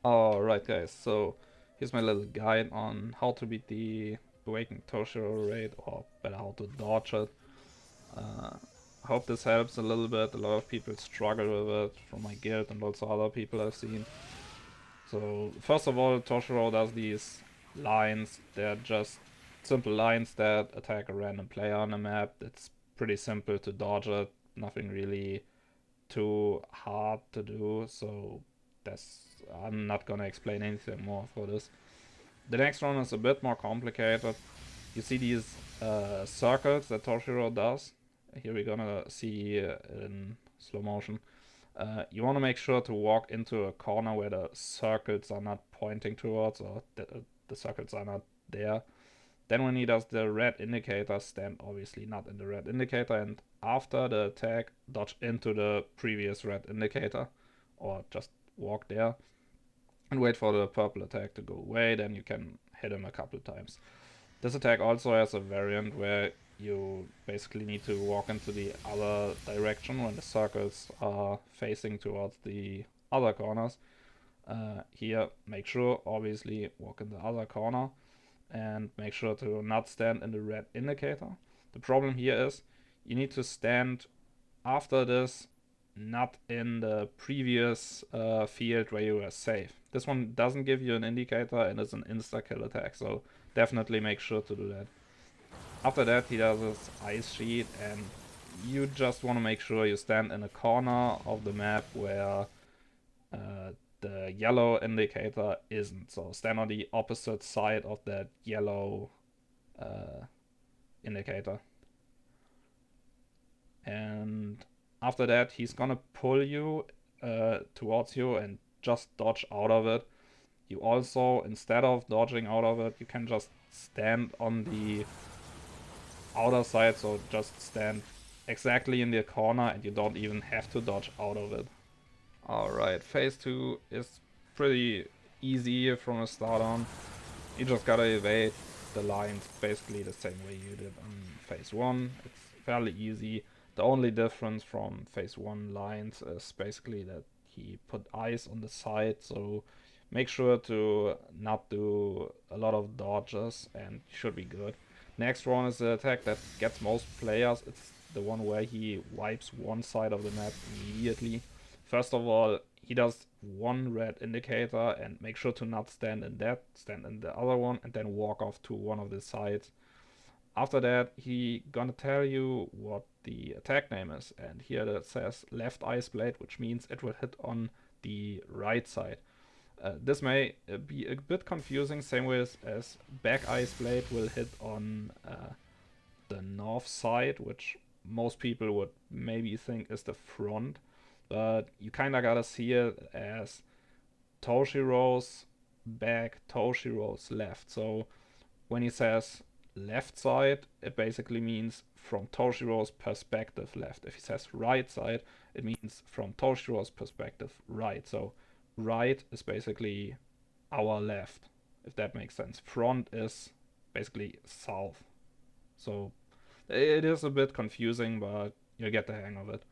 Alright guys, so here's my little guide on how to beat the Awakened Toshiro raid, or better how to dodge it. I hope this helps a little bit. A lot of people struggle with it from my guild and also other people I've seen. So first of all, Toshiro does these lines. They're just simple lines that attack a random player on the map. It's pretty simple to dodge it, nothing really too hard to do, so that's I'm not gonna explain anything more for this. The next one is a bit more complicated. You see these circles that Toshiro does. Here we're gonna see in slow motion. You want to make sure to walk into a corner where the circles are not pointing towards, or the circles are not there. Then when he does the red indicator, stand obviously not in the red indicator, and after the attack, dodge into the previous red indicator, or just walk there and wait for the purple attack to go away. Then you can hit him a couple times. This attack also has a variant where you basically need to walk into the other direction when the circles are facing towards the other corners. Here, make sure, obviously, walk in the other corner and make sure to not stand in the red indicator. The problem here is you need to stand after this, not in the previous field where you were safe. This one doesn't give you an indicator and it's an insta-kill attack, so definitely make sure to do that. After that, he does his ice sheet, and you just want to make sure you stand in a corner of the map where the yellow indicator isn't. So stand on the opposite side of that yellow indicator. And after that, he's gonna pull you towards you and just dodge out of it. You also, instead of dodging out of it, you can just stand on the outer side, so just stand exactly in the corner and you don't even have to dodge out of it. Alright, phase 2 is pretty easy from the start on. You just gotta evade the lines basically the same way you did on phase 1. It's fairly easy. The only difference from phase 1 lines is basically that he put ice on the side, so make sure to not do a lot of dodges and you should be good. Next one is the attack that gets most players. It's the one where he wipes one side of the map immediately. First of all, he does one red indicator and make sure to not stand in that, stand in the other one, and then walk off to one of the sides. After that, he gonna tell you what the attack name is, and here it says left ice blade, which means it will hit on the right side. This may be a bit confusing, same way as back ice blade will hit on the north side, which most people would maybe think is the front, but you kinda gotta see it as Toshiro's back, Toshiro's left. So when he says left side, it basically means from Toshiro's perspective left. If he says right side, it means from Toshiro's perspective right. So right is basically our left, if that makes sense. Front is basically south. So it is a bit confusing, but you'll get the hang of it.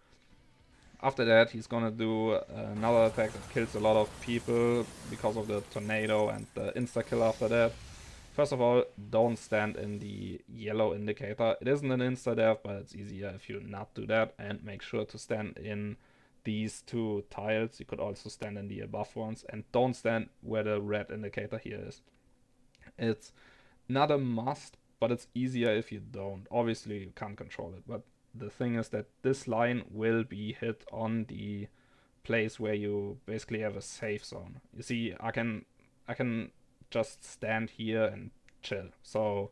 After that, he's gonna do another attack that kills a lot of people because of the tornado and the insta-kill after that. First of all, don't stand in the yellow indicator. It isn't an insta-death, but it's easier if you not do that. And make sure to stand in these two tiles. You could also stand in the above ones. And don't stand where the red indicator here is. It's not a must, but it's easier if you don't. Obviously, you can't control it, but the thing is that this line will be hit on the place where you basically have a safe zone. You see, I can just stand here and chill. So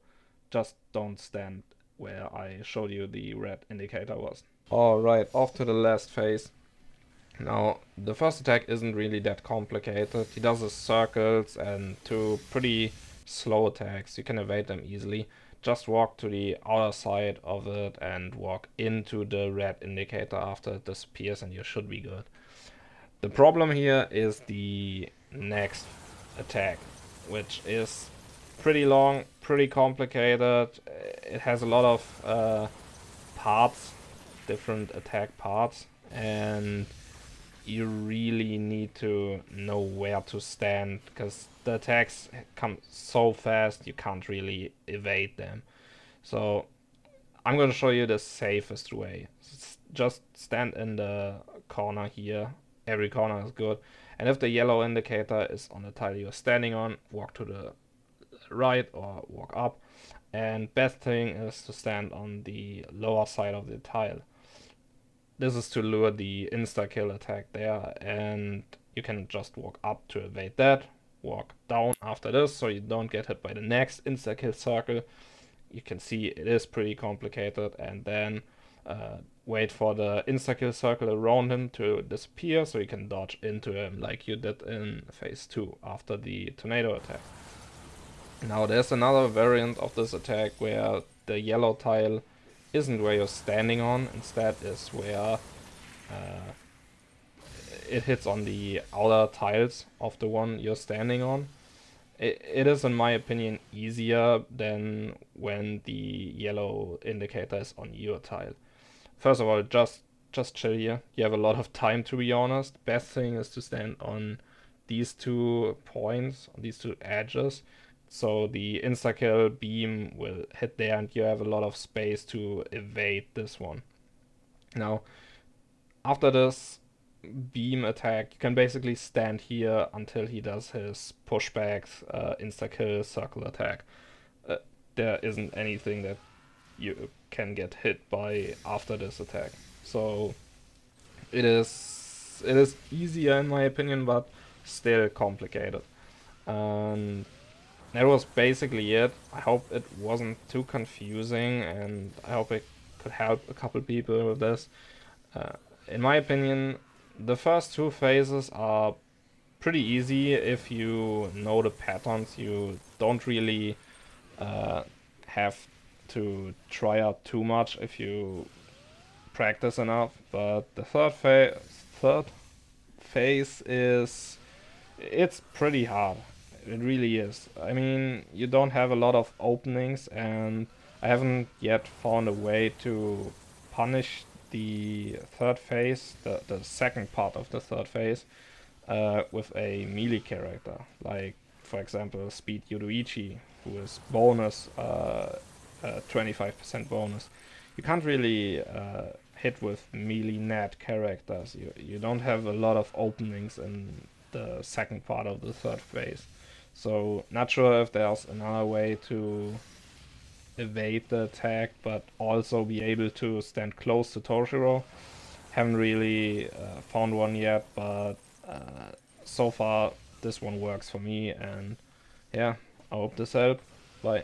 just don't stand where I showed you the red indicator was. Alright, off to the last phase. Now, the first attack isn't really that complicated. He does his circles and two pretty slow attacks. You can evade them easily. Just walk to the outer side of it and walk into the red indicator after it disappears and you should be good. The problem here is the next attack, which is pretty long, pretty complicated. It has a lot of parts, different attack parts, and you really need to know where to stand, because the attacks come so fast you can't really evade them. So I'm gonna show you the safest way. Just stand in the corner here. Every corner is good. And if the yellow indicator is on the tile you're standing on, walk to the right or walk up. And best thing is to stand on the lower side of the tile. This is to lure the insta-kill attack there, and you can just walk up to evade that, walk down after this so you don't get hit by the next insta-kill circle. You can see it is pretty complicated, and then wait for the insta-kill circle around him to disappear so you can dodge into him like you did in phase 2 after the tornado attack. Now there's another variant of this attack where the yellow tile isn't where you're standing on, instead is where it hits on the outer tiles of the one you're standing on. It is, in my opinion, easier than when the yellow indicator is on your tile. First of all, just chill here. You have a lot of time, to be honest. Best thing is to stand on these 2 points, on these 2 edges. So the insta-kill beam will hit there and you have a lot of space to evade this one. Now, after this beam attack, you can basically stand here until he does his pushbacks, insta-kill, circle attack. There isn't anything that you can get hit by after this attack. So it is easier in my opinion, but still complicated. And that was basically it. I hope it wasn't too confusing, and I hope it could help a couple people with this. In my opinion, the first 2 phases are pretty easy if you know the patterns. You don't really have to try out too much if you practice enough. But the third phase is, it's pretty hard. It really is. I mean, you don't have a lot of openings, and I haven't yet found a way to punish the third phase, the second part of the third phase, with a melee character. Like, for example, Speed Yudoichi, who is bonus, 25% bonus. You can't really hit with melee net characters. You don't have a lot of openings in the second part of the third phase. So not sure if there's another way to evade the attack, but also be able to stand close to Toshiro. Haven't really found one yet, but so far this one works for me, and yeah, I hope this helped. Bye.